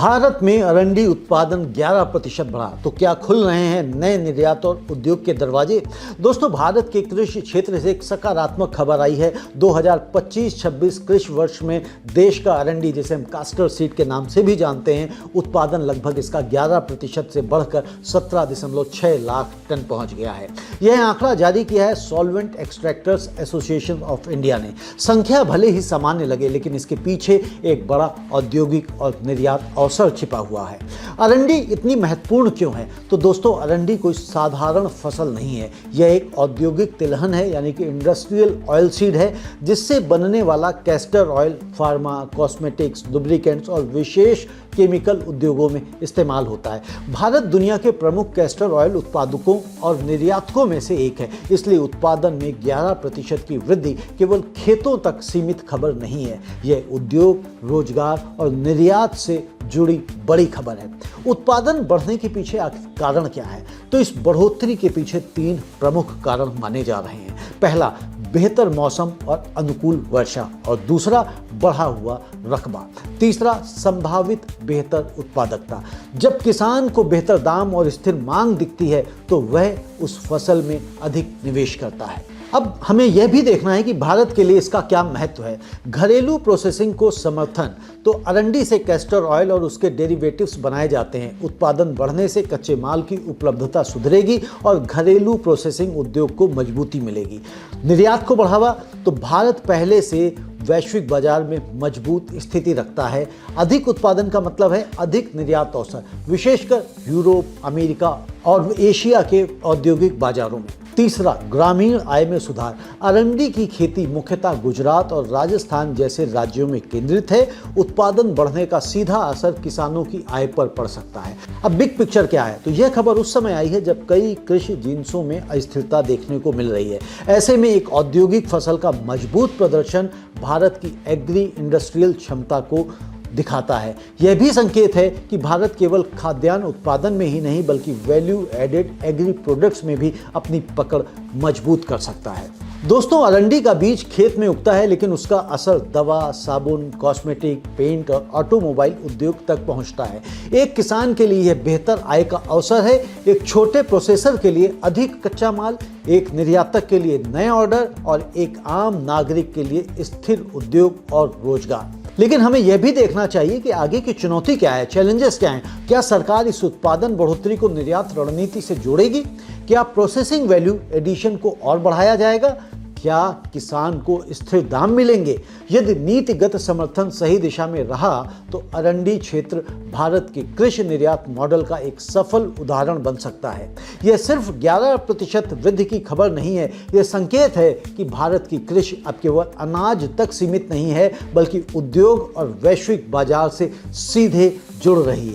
भारत में अरंडी उत्पादन 11% बढ़ा, तो क्या खुल रहे हैं नए निर्यात और उद्योग के दरवाजे। दोस्तों, भारत के कृषि क्षेत्र से एक सकारात्मक खबर आई है। 2025-26 कृषि वर्ष में देश का अरंडी, जिसे हम कास्टर सीड के नाम से भी जानते हैं, उत्पादन लगभग इसका 11% से बढ़कर 17.6 लाख टन पहुंच गया है। यह आंकड़ा जारी किया है solvent extractors association of India ने। संख्या भले ही सामान्य लगे, लेकिन इसके पीछे एक बड़ा औद्योगिक और निर्यात अवसर छिपा हुआ है। अरंडी इतनी महत्वपूर्ण क्यों है? तो दोस्तों, अरंडी कोई साधारण फसल नहीं है। यह एक औद्योगिक तिलहन है, यानी कि इंडस्ट्रियल ऑयल सीड है, जिससे बनने वाला castor oil pharma, cosmetics, lubricants और विशेष केमिकल उद्योगों में इस्तेमाल होता है। भारत दुनिया के प्रमुख कैस्टर ऑयल उत्पादकों और निर्यातकों में से एक है। इसलिए उत्पादन में 11% की वृद्धि केवल खेतों तक सीमित खबर नहीं है। यह उद्योग, रोजगार और निर्यात से जुड़ी बड़ी खबर है। उत्पादन बढ़ने के पीछे कारण क्या है? तो इस बढ़ोतरी के पीछे 3 प्रमुख कारण माने जा रहे हैं। पहला, बेहतर मौसम और अनुकूल वर्षा, और दूसरा, बढ़ा हुआ रकबा। तीसरा, संभावित बेहतर उत्पादकता। जब किसान को बेहतर दाम और स्थिर मांग दिखती है, तो वह उस फसल में अधिक निवेश करता है। अब हमें यह भी देखना है कि भारत के लिए इसका क्या महत्व है। घरेलू प्रोसेसिंग को समर्थन, तो अरंडी से कैस्टर ऑयल और उसके डेरिवेटिव्स बनाए जाते हैं। उत्पादन बढ़ने से कच्चे माल की उपलब्धता सुधरेगी और घरेलू प्रोसेसिंग उद्योग को मजबूती मिलेगी। निर्यात को बढ़ावा, तो भारत पहले से वैश्विक बाजार में मजबूत स्थिति रखता है। अधिक उत्पादन का मतलब है अधिक निर्यात अवसर, विशेषकर यूरोप, अमेरिका और एशिया के औद्योगिक बाजारों में। तीसरा, ग्रामीण आय में सुधार। अरंडी की खेती मुख्यतः गुजरात और राजस्थान जैसे राज्यों में केंद्रित है। उत्पादन बढ़ने का सीधा असर किसानों की आय पर पड़ सकता है। अब बिग पिक्चर क्या है? तो यह खबर उस समय आई है जब कई कृषि जिन्सों में अस्थिरता देखने को मिल रही है। ऐसे में एक औद्योगिक फसल का मजबूत प्रदर्शन भारत की एग्री इंडस्ट्रियल क्षमता को दिखाता है। यह भी संकेत है कि भारत केवल खाद्यान्न उत्पादन में ही नहीं, बल्कि वैल्यू एडेड एग्री प्रोडक्ट्स में भी अपनी पकड़ मजबूत कर सकता है। दोस्तों, अरंडी का बीज खेत में उगता है, लेकिन उसका असर दवा, साबुन, कॉस्मेटिक, पेंट और ऑटोमोबाइल उद्योग तक पहुंचता है। एक किसान के लिए यह बेहतर आय का अवसर है, एक छोटे प्रोसेसर के लिए अधिक कच्चा माल, एक निर्यातक के लिए नए ऑर्डर और एक आम नागरिक के लिए स्थिर उद्योग और रोजगार। लेकिन हमें यह भी देखना चाहिए कि आगे की चुनौती क्या है, चैलेंजेस क्या हैं। क्या सरकार इस उत्पादन बढ़ोतरी को निर्यात रणनीति से जोड़ेगी? क्या प्रोसेसिंग वैल्यू एडिशन को और बढ़ाया जाएगा? क्या किसान को स्थिर दाम मिलेंगे? यदि नीतिगत समर्थन सही दिशा में रहा, तो अरंडी क्षेत्र भारत के कृषि निर्यात मॉडल का एक सफल उदाहरण बन सकता है। यह सिर्फ 11% वृद्धि की खबर नहीं है, यह संकेत है कि भारत की कृषि अब केवल अनाज तक सीमित नहीं है, बल्कि उद्योग और वैश्विक बाजार से सीधे जुड़ रही है।